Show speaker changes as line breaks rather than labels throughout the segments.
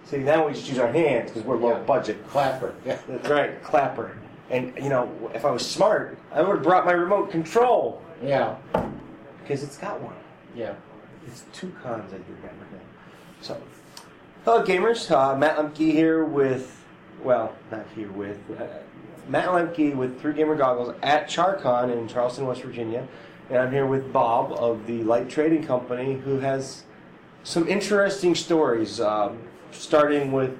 See, now we just use our hands because we're low budget.
Clapper. Yeah.
That's right, clapper. And, you know, if I was smart, I would have brought my remote control.
Yeah.
Because it's got one.
Yeah.
It's 2 cons I did that with. So, hello gamers. Matt Lemke here with, Matt Lemke with 3 Gamer Goggles at CharCon in Charleston, West Virginia. And I'm here with Bob of the Light Trading Company, who has some interesting stories, starting with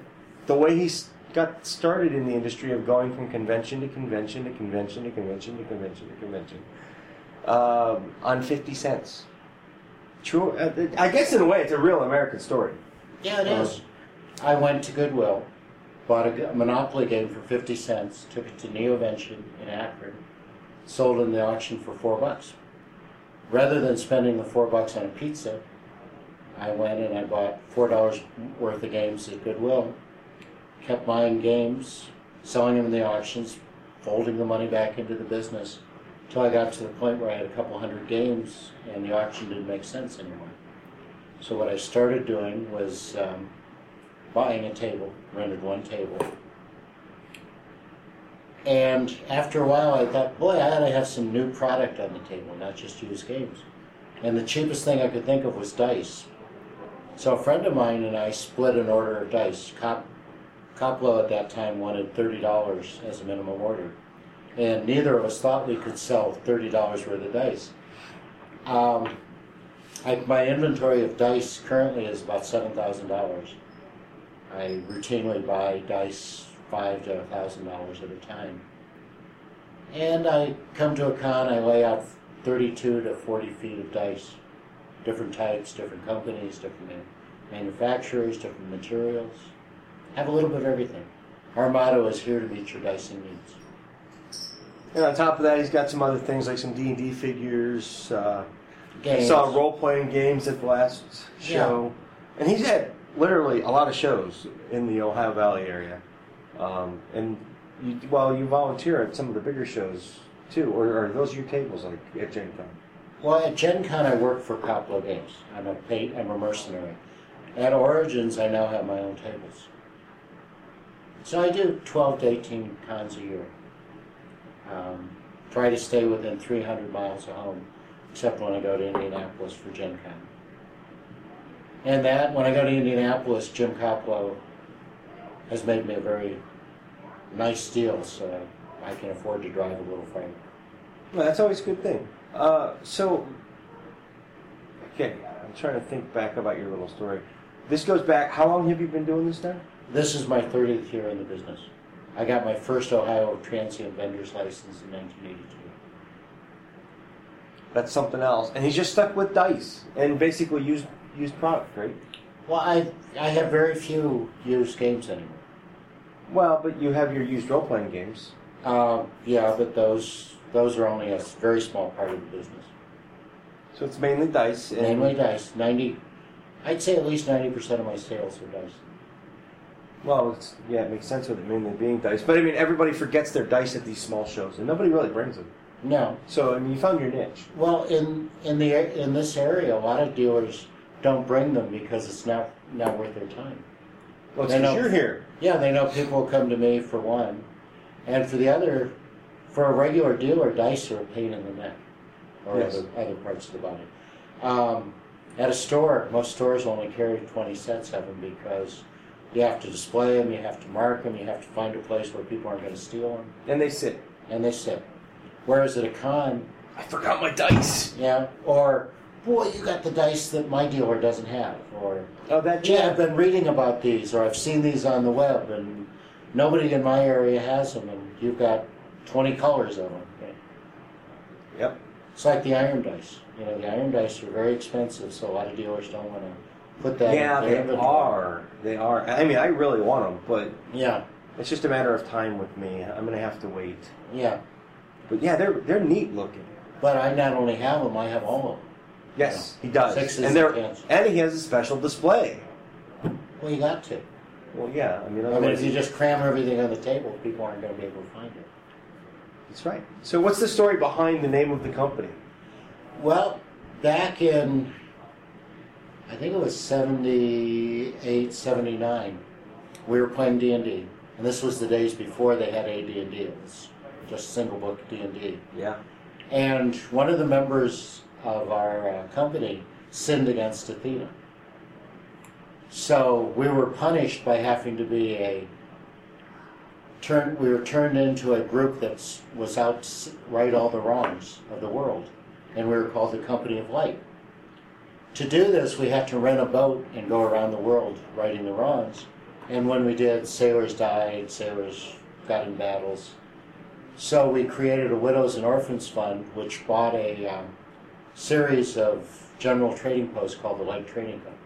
the way he got started in the industry of going from convention to convention to convention to convention to convention to convention on 50 cents. True. I guess in a way it's a real American story.
Yeah, it is. I went to Goodwill, bought a Monopoly game for 50 cents, took it to Neovention in Akron, sold in the auction for $4. Rather than spending the $4 on a pizza, I went and I bought $4 worth of games at Goodwill, kept buying games, selling them in the auctions, folding the money back into the business, until I got to the point where I had a couple hundred games and the auction didn't make sense anymore. So what I started doing was buying a table, rented one table. And after a while I thought, boy, I ought to have some new product on the table, not just used games. And the cheapest thing I could think of was dice. So a friend of mine and I split an order of dice. Coplo at that time wanted $30 as a minimum order. And neither of us thought we could sell $30 worth of dice. My inventory of dice currently is about $7,000. I routinely buy dice $5,000 to $1,000 at a time. And I come to a con, I lay out 32 to 40 feet of dice. Different types, different companies, different manufacturers, different materials. Have a little bit of everything. Our motto is here to meet your dicing needs.
And on top of that, he's got some other things like some D&D figures.
Games.
I saw role-playing games at the last show. Yeah. And he's had literally a lot of shows in the Ohio Valley area. And you volunteer at some of the bigger shows, too. Or are those your tables like at Gen Con?
Well, at Gen Con I work for Coplo Games. I'm a mercenary. At Origins I now have my own tables. So I do 12 to 18 cons a year. Try to stay within 300 miles of home, except when I go to Indianapolis for Gen Con. And that, when I go to Indianapolis, Jim Coplo has made me a very nice deal, so I can afford to drive a little farther.
Well, that's always a good thing. I'm trying to think back about your little story. This goes back, how long have you been doing this now?
This is my 30th year in the business. I got my first Ohio transient vendor's license in 1982.
That's something else. And he's just stuck with dice and basically used product, right?
Well, I have very few used games anymore.
Well, but you have your used role-playing games.
Yeah, but those are only a very small part of the business.
So it's mainly dice.
Mainly dice. I'd say at least 90% of my sales are dice.
Well, it makes sense with it mainly being dice. But I mean, everybody forgets their dice at these small shows, and nobody really brings them.
No.
So I mean, you found your niche.
Well, in this area, a lot of dealers don't bring them because it's not worth their time.
Well, because you're here.
Yeah, they know people will come to me for one, and for the other, for a regular dealer, dice are a pain in the neck, or
yes.
other parts of the body. At a store, most stores only carry 20 sets of them because you have to display them, you have to mark them, you have to find a place where people aren't going to steal them.
And they sit.
Whereas at a con...
I forgot my dice!
Yeah, or, boy, you got the dice that my dealer doesn't have. Or,
yeah,
I've been reading about these, or I've seen these on the web, and nobody in my area has them, and you've got 20 colors of them. Okay?
Yep.
It's like the iron dice. The iron dice are very expensive, so a lot of dealers don't want to put that in their inventory.
They are. I mean, I really want them, but
yeah,
it's just a matter of time with me. I'm going to have to wait.
Yeah.
But yeah, they're neat looking.
But I not only have them, I have all of them.
Yes, he does.
Sixes
and he has a special display.
Well, you got to.
Well, yeah. I mean,
if you just cram everything on the table, people aren't going to be able to find it.
That's right. So what's the story behind the name of the company?
Well, back in, I think it was 78, 79, we were playing D&D, and this was the days before they had AD&D. It was just single book D&D.
Yeah.
And one of the members of our company sinned against Athena. So we were punished by having to be we were turned into a group that was out to right all the wrongs of the world. And we were called the Company of Light. To do this, we had to rent a boat and go around the world righting the wrongs. And when we did, sailors died, sailors got in battles. So we created a Widows and Orphans Fund, which bought a series of general trading posts called the Light Trading Company.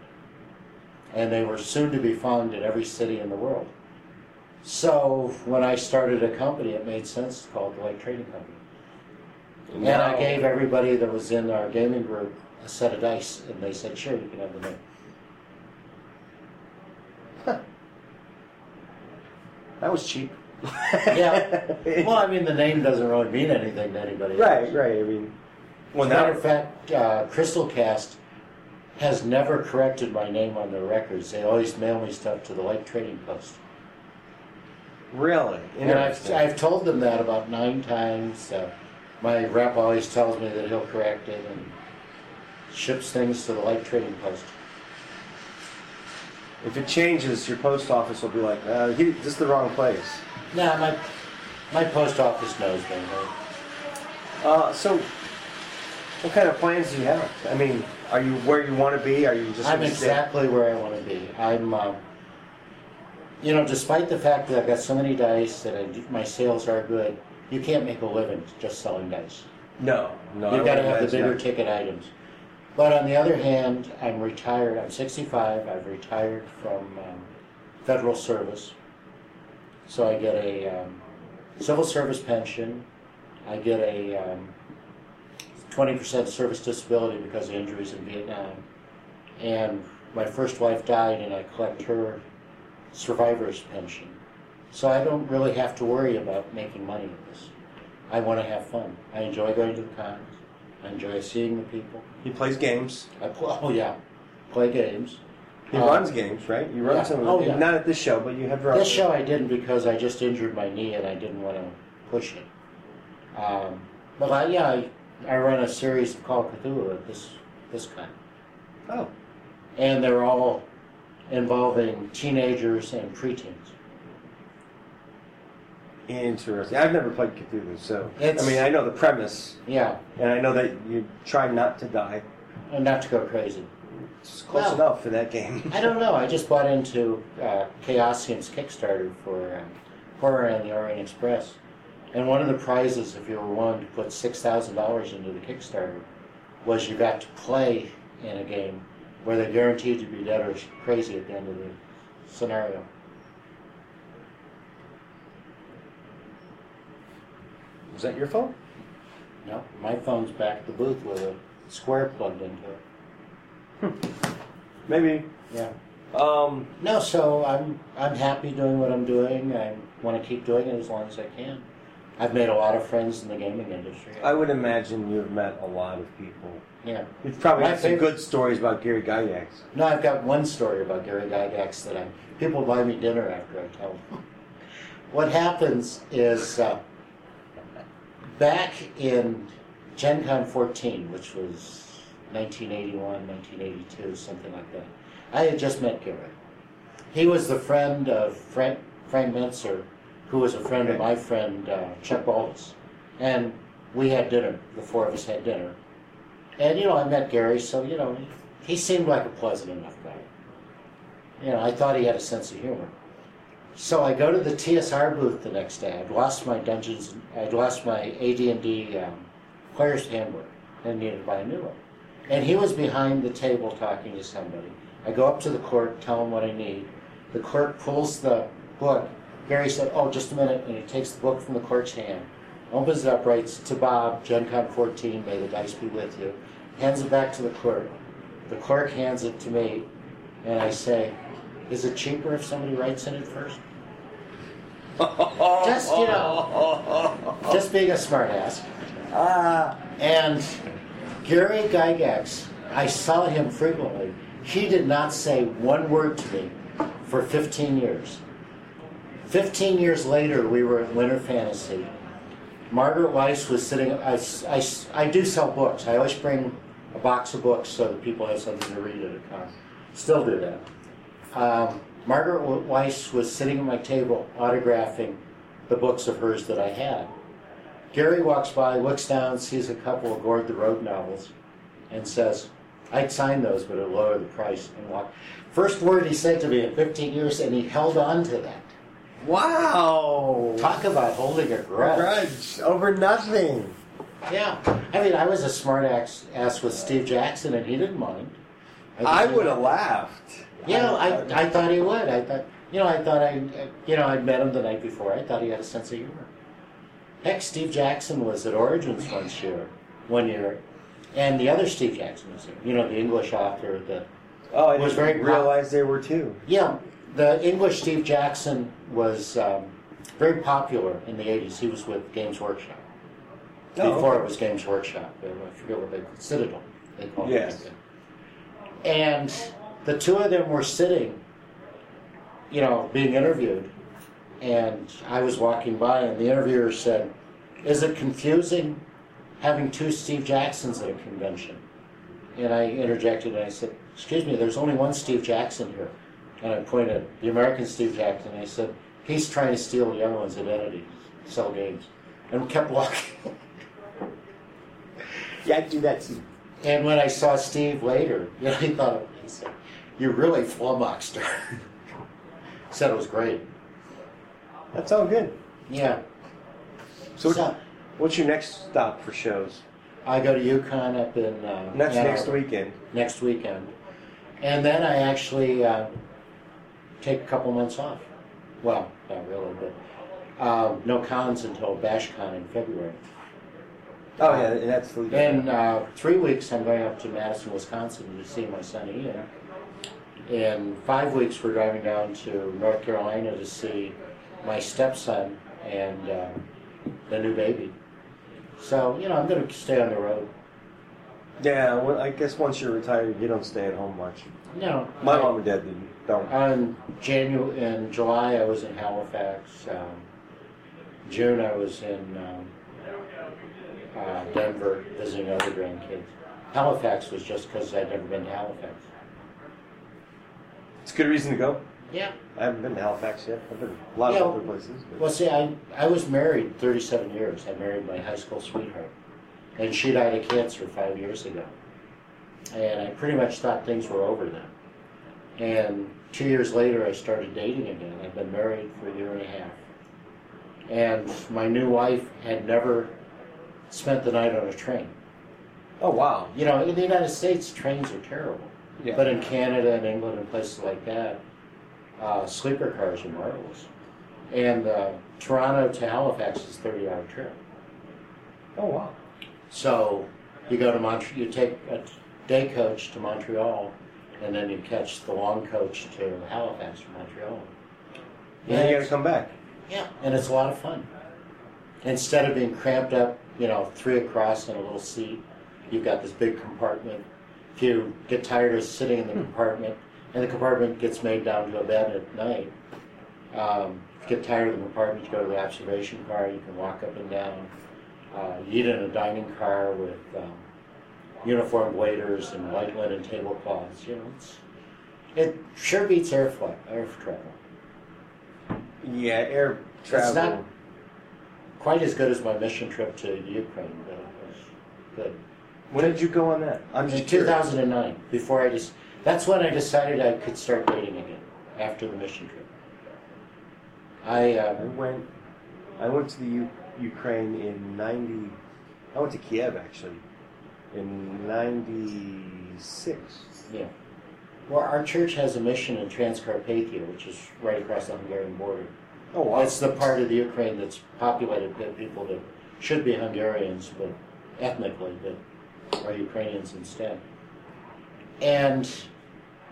And they were soon to be found in every city in the world. So when I started a company, it made sense to call it the Light Trading Company. And I gave everybody that was in our gaming group a set of dice, and they said, sure, you can have the name.
Huh. That was cheap.
Yeah. Well, I mean, the name doesn't really mean anything to anybody
Right,
else.
right. I mean,
As a matter of fact, Crystal Cast has never corrected my name on their records. They always mail me stuff to the Light Trading Post.
really?
And I've told them that about 9 times. My rep always tells me that he'll correct it and ships things to the Light Trading Post.
If it changes, your post office will be like, this is the wrong place.
Nah, my post office knows me.
So, what kind of plans do you have? I mean, are you where you want to be? Are you just?
I'm exactly where I want to be. I'm, despite the fact that I've got so many dice that my sales are good, you can't make a living just selling dice.
No.
You've got to have the bigger ticket items. But on the other hand, I'm retired. I'm 65. I've retired from federal service. So I get a civil service pension. I get a 20% service disability because of injuries in Vietnam. And my first wife died, and I collect her survivor's pension. So I don't really have to worry about making money in this. I want to have fun. I enjoy going to the cons. I enjoy seeing the people.
He plays games.
Play games.
He runs games, right? You run some of them. Not at this show, but you have run.
This show I didn't because I just injured my knee and I didn't want to push it. But I run a series of Call of Cthulhu at this con.
Oh.
And they're all involving teenagers and preteens.
Interesting. I've never played Cthulhu, so I know the premise.
Yeah.
And I know that you try not to die.
And not to go crazy.
It's close enough for that game.
I don't know. I just bought into Chaosium's Kickstarter for Horror and the Orient Express. And one of the prizes, if you were willing to put $6,000 into the Kickstarter, was you got to play in a game where they guaranteed you'd be dead or crazy at the end of the scenario.
Was that your phone?
No, my phone's back at the booth with a square plugged into it.
Maybe.
Yeah. No, so I'm happy doing what I'm doing. I want to keep doing it as long as I can. I've made a lot of friends in the gaming industry.
I would imagine you've met a lot of people.
Yeah.
You've probably had some good stories about Gary Gygax.
No, I've got one story about Gary Gygax that people buy me dinner after I tell them. What happens is, back in Gen Con 14, which was 1981, 1982, something like that, I had just met Gary. He was the friend of Frank Mentzer, who was a friend of my friend Chuck Baldus. And we had dinner. The 4 of us had dinner. And, I met Gary, so, he seemed like a pleasant enough guy. I thought he had a sense of humor. So I go to the TSR booth the next day. I'd lost my AD&D player's handbook and needed to buy a new one. And he was behind the table talking to somebody. I go up to the clerk, tell him what I need. The clerk pulls the book. Gary said, "Oh, just a minute," and he takes the book from the clerk's hand, opens it up, writes, "To Bob, Gen Con 14, may the dice be with you," hands it back to the clerk. The clerk hands it to me, and I say, "Is it cheaper if somebody writes in it first?" Just being a smartass. And Gary Gygax, I saw him frequently. He did not say one word to me for 15 years. 15 years later, we were at Winter Fantasy. Margaret Weiss was sitting. I do sell books. I always bring a box of books so that people have something to read at a con. Still do that. Margaret Weiss was sitting at my table autographing the books of hers that I had. Gary walks by, looks down, sees a couple of Gord the Road novels, and says, "I'd sign those, but it'll lower the price," and walk. First word he said to me in 15 years, and he held on to that.
Wow!
Talk about holding a grudge.
Over nothing.
Yeah. I mean, I was a smart ass with Steve Jackson, and he didn't mind.
I would have laughed.
Yeah, I thought he would. I thought I'd met him the night before. I thought he had a sense of humor. Heck, Steve Jackson was at Origins one year, and the other Steve Jackson was there. You know, the English author that
I
was
didn't
very
realize there were two.
Yeah, the English Steve Jackson was very popular in the 80s. He was with Games Workshop. Before it was Games Workshop. I forget what they called it. Citadel, they called it.
Yes.
And the two of them were sitting, being interviewed. And I was walking by, and the interviewer said, "Is it confusing having two Steve Jacksons at a convention?" And I interjected, and I said, "Excuse me, there's only one Steve Jackson here." And I pointed at the American Steve Jackson, and I said, "He's trying to steal the other one's identity, sell games." And we kept walking.
Yeah, I'd do that too.
And when I saw Steve later, he said, "You're really flummoxed." Said it was great.
That's all good.
Yeah.
So what's your next stop for shows?
I go to Yukon up in...
That's next weekend.
Next weekend. And then I actually take a couple months off. Well, not really, but no cons until BashCon in February.
Oh, yeah, that's the weekend.
In 3 weeks, I'm going up to Madison, Wisconsin to see my son Ian. In 5 weeks, we're driving down to North Carolina to see my stepson and the new baby. So, I'm going to stay on the road.
Yeah, well, I guess once you're retired, you don't stay at home much.
No.
My mom and dad don't.
In July, I was in Halifax. June, I was in Denver visiting other grandkids. Halifax was just because I'd never been to Halifax.
It's a good reason to go.
Yeah.
I haven't been to Halifax yet. I've been a lot of other places. But.
Well, see, I was married 37 years. I married my high school sweetheart. And she died of cancer 5 years ago. And I pretty much thought things were over then. And 2 years later, I started dating again. I've been married for a year and a half. And my new wife had never spent the night on a train.
Oh, wow.
In the United States, trains are terrible.
Yeah.
But in Canada and England and places like that, sleeper cars are marvelous. And Toronto to Halifax is a 30-hour trip.
Oh, wow.
So you go to Montreal, you take a day coach to Montreal, and then you catch the long coach to Halifax from Montreal.
And you got to come back.
Yeah, and it's a lot of fun. Instead of being cramped up, 3 across in a little seat, you've got this big compartment. If you get tired of sitting in the compartment, and the compartment gets made down to a bed at night, if you get tired of the compartment, you go to the observation car, you can walk up and down. You eat in a dining car with uniformed waiters and white linen tablecloths. It sure beats air travel.
Yeah, air travel.
It's not quite as good as my mission trip to Ukraine, but it was good.
When did you go on that?
In 2009, that's when I decided I could start dating again, after the mission trip.
I went to the Ukraine in 90. I went to Kiev actually in 96.
Yeah. Well, our church has a mission in Transcarpathia, which is right across the Hungarian border.
Oh, wow.
It's the part of the Ukraine that's populated with people that should be Hungarians, but ethnically, but are Ukrainians instead. And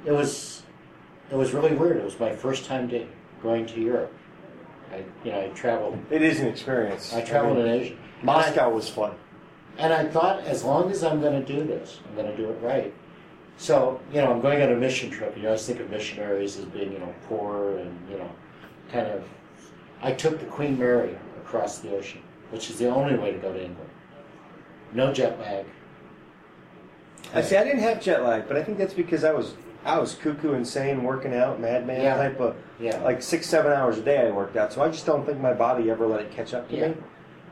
it was really weird. It was my first time going to Europe. I traveled.
It is an experience.
I traveled in Asia.
Moscow was fun.
And I thought, as long as I'm going to do this, I'm going to do it right. So, I'm going on a mission trip. I always think of missionaries as being, poor and, kind of I took the Queen Mary across the ocean, which is the only way to go to England. No jet lag.
I see. I didn't have jet lag, but I think that's because I was cuckoo, insane, working out, madman type of like 6-7 hours a day I worked out. So I just don't think my body ever let it catch up to me.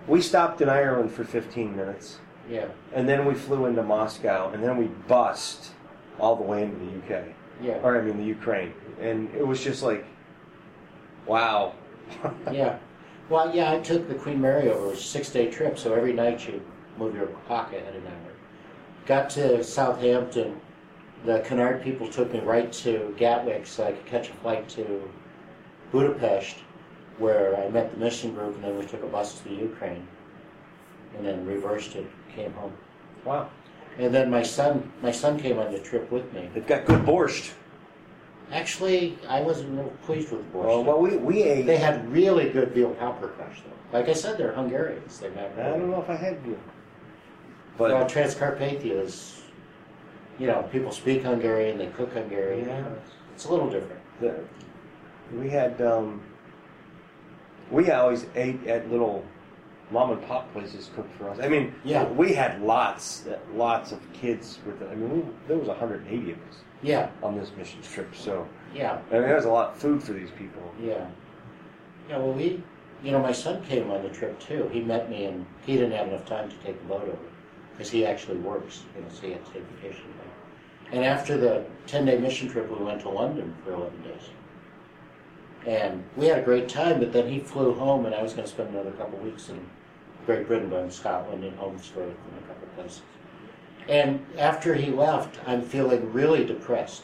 We stopped in Ireland for 15 minutes.
Yeah.
And then we flew into Moscow, and then we bussed all the way into the UK.
Yeah.
Or I mean the Ukraine. And it was just like, wow.
Yeah. Well, yeah, I took the Queen Mary over. It was a 6-day trip, so every night you move your clock ahead an hour. Got to Southampton. The Cunard people took me right to Gatwick so I could catch a flight to Budapest, where I met the mission group, and then we took a bus to the Ukraine, and then reversed it, came home.
Wow.
And then my son came on the trip with me.
They've got good borscht.
Actually, I wasn't real pleased with the borscht.
Well, we ate.
They had really good veal paprikash, though. Like I said, they're Hungarians. They're not.
I don't know if I had veal. But
well, Transcarpathia is, people speak Hungarian, they cook Hungarian.
Yeah.
It's a little different.
We had. We always ate at little mom and pop places cooked for us. I mean, we had lots of kids with it. I mean, there was 180 of us.
Yeah.
On this mission trip, so
yeah.
I mean, there was a lot of food for these people.
Yeah. Yeah. Well, my son came on the trip too. He met me, and he didn't have enough time to take the boat over because he actually works. So he had to take vacation. And after the 10-day mission trip, we went to London for 11 days. And we had a great time, but then he flew home, and I was going to spend another couple of weeks in Great Britain, but in Scotland, and Holmesford, and a couple of places. And after he left, I'm feeling really depressed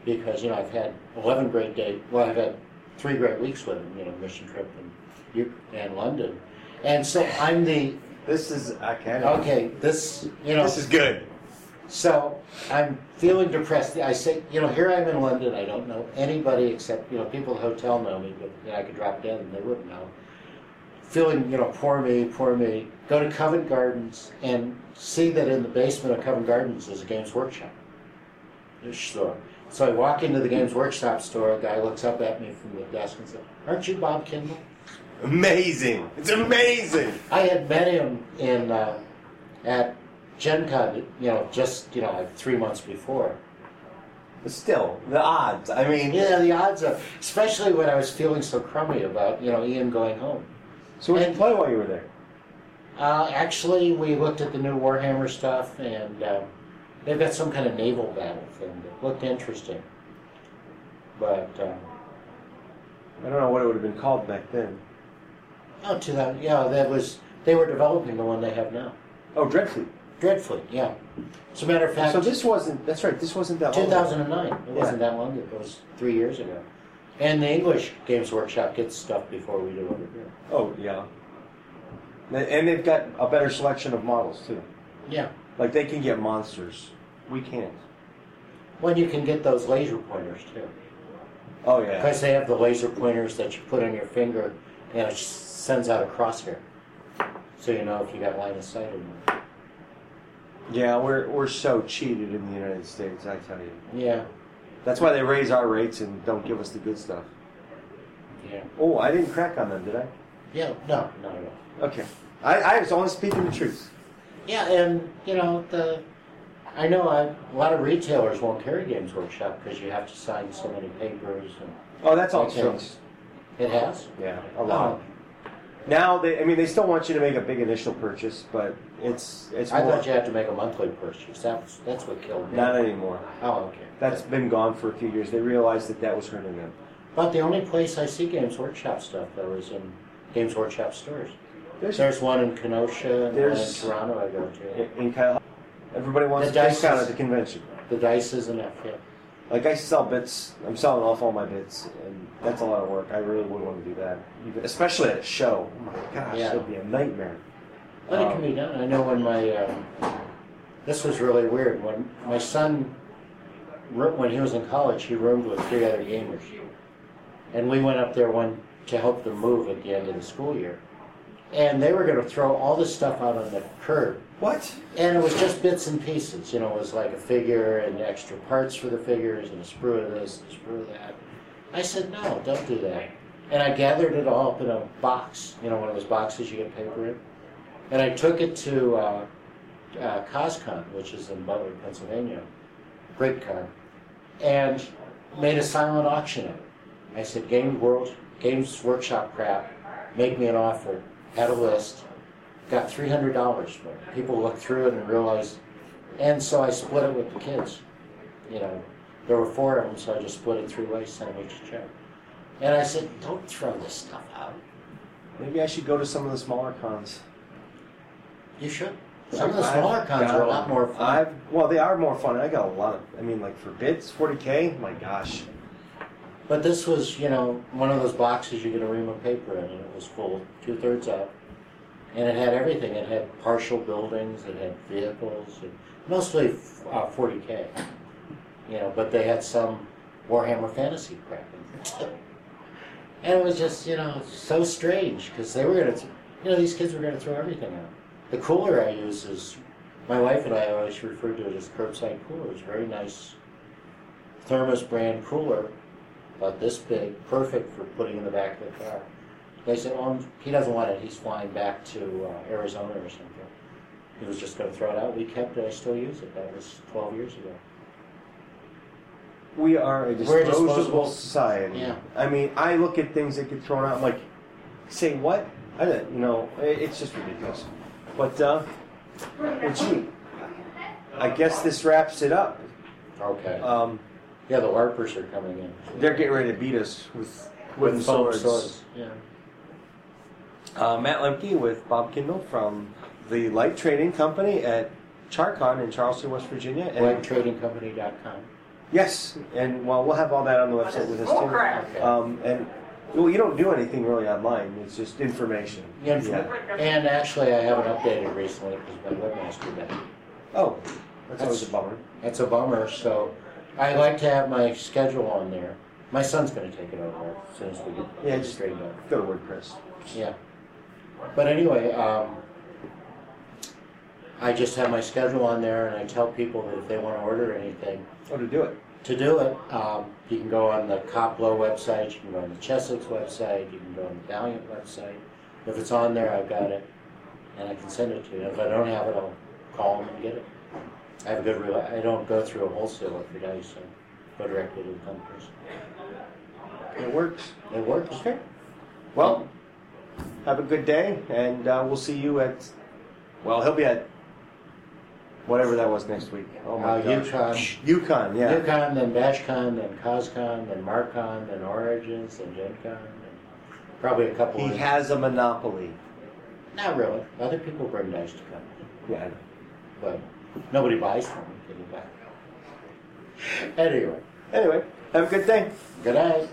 because, I've had 11 great days. Well, I've had 3 great weeks with him, mission trip and London. And so I'm the...
This is... I can't...
Okay, this,
This is good.
So I'm feeling depressed. I say, here I'm in London. I don't know anybody except, people at the hotel know me, but I could drop dead and they wouldn't know. Feeling, poor me. Go to Covent Gardens and see that in the basement of Covent Gardens is a Games Workshop store. So I walk into the Games Workshop store. A guy looks up at me from the desk and says, "Aren't you Bob Kindle?"
Amazing! It's amazing!
I had met him at Gen Con, like 3 months before.
But still, the odds. I mean...
Yeah, the odds are... Especially when I was feeling so crummy about, Ian going home.
So what did you play while you were there?
Actually, we looked at the new Warhammer stuff, and they've got some kind of naval battle thing that looked interesting. But...
I don't know what it would have been called back then.
Oh, they were developing the one they have now.
Oh, Dreadfleet.
Dreadfleet, yeah. As a matter of fact...
So this wasn't... That's right, this wasn't that long
2009. It wasn't that long ago. It was 3 years ago. And the English Games Workshop gets stuff before we do over here.
Oh, yeah. And they've got a better selection of models, too.
Yeah.
Like, they can get monsters. We can't.
Well, you can get those laser pointers, too.
Oh, yeah.
Because they have the laser pointers that you put on your finger, and it sends out a crosshair. So you know if you got line of sight or not.
Yeah, we're so cheated in the United States, I tell you.
Yeah.
That's why they raise our rates and don't give us the good stuff.
Yeah.
Oh, I didn't crack on them, did I?
Yeah, no, not at all.
Okay. I was only speaking the truth.
Yeah, and, I know a lot of retailers won't carry Games Workshop because you have to sign so many papers.
Oh, that's all
Okay.
changed.
It has?
Yeah, a lot. Now, they still want you to make a big initial purchase, but it's
I
more...
thought you had to make a monthly purchase. That's what killed me.
Not anymore.
Oh, okay.
That's been gone for a few years. They realized that was hurting them.
But the only place I see Games Workshop stuff, though, is in Games Workshop stores. There's one in Kenosha and one in Toronto I go to.
In Kyle, everybody wants a discount at the convention.
The dice is enough, yeah.
Like, I sell bits. I'm selling off all my bits, and that's a lot of work. I really wouldn't want to do that, especially at a show. Oh my gosh, that'd be a nightmare.
But it can be done. I know when this was really weird. When my son, when he was in college, he roomed with 3 other gamers. And we went up there to help them move at the end of the school year. And they were going to throw all this stuff out on the curb.
What?
And it was just bits and pieces. It was like a figure and extra parts for the figures and a sprue of this and a sprue of that. I said, no, don't do that. And I gathered it all up in a box, one of those boxes you get paper in. And I took it to CharCon, which is in Butler, Pennsylvania, great con, and made a silent auction of it. I said, Games Workshop crap, make me an offer, had a list, got $300 for it. People looked through it and realized, and so I split it with the kids. There were 4 of them, so I just split it 3 ways, sent them each a check. And I said, don't throw this stuff out.
Maybe I should go to some of the smaller cons.
You should. Some of the smaller cons are a lot more fun.
Well, they are more fun. I got a lot of, like for bids, 40K, my gosh.
But this was, one of those boxes you get a ream of paper in, and it was full, 2/3 up. And it had everything. It had partial buildings, it had vehicles, and mostly 40K. But they had some Warhammer Fantasy crap in there too. And it was just, so strange, because they were going to, these kids were going to throw everything out. The cooler I use is, my wife and I always refer to it as curbside coolers. Very nice Thermos brand cooler, about this big, perfect for putting in the back of the car. They said, he doesn't want it. He's flying back to Arizona or something. He was just going to throw it out. We kept it. I still use it. That was 12 years ago.
We are a disposable society.
Yeah.
I look at things that get thrown out. I'm like, say what? It's just ridiculous. But, gee, I guess this wraps it up.
Okay. Yeah, the LARPers are coming in.
They're getting ready to beat us with wooden swords.
Yeah.
Matt Lemke with Bob Kindle from the Light Trading Company at CharCon in Charleston, West Virginia.
LightTradingCompany.com.
Yes, and we'll have all that on the website with us too.
Okay.
And you don't do anything really online; it's just information.
Yeah. And actually, I haven't updated recently because my webmaster died.
Oh, that's always a bummer.
That's a bummer. So, I like to have my schedule on there. My son's going to take it over as soon as we get
just
straightened up.
Go to WordPress.
Yeah. But anyway, I just have my schedule on there, and I tell people that if they want to order anything,
to do it.
To do it, you can go on the Coplo website, you can go on the Chessex website, you can go on the Valiant website. If it's on there, I've got it, and I can send it to you. If I don't have it, I'll call them and get it. I have a good I don't go through a wholesaler for dice, I go directly to the companies.
It works.
It works. Okay.
Well, have a good day, and we'll see you at, he'll be at whatever that was next week. Oh my gosh. UConn, yeah.
UConn, then BashCon, then CosCon, then MarCon, then Origins, then Gen Con, and probably a couple.
He has a monopoly.
Not really. Other people bring dice to come.
Yeah, I know.
But nobody buys from them. Get it back. Anyway,
have a good day.
Good night.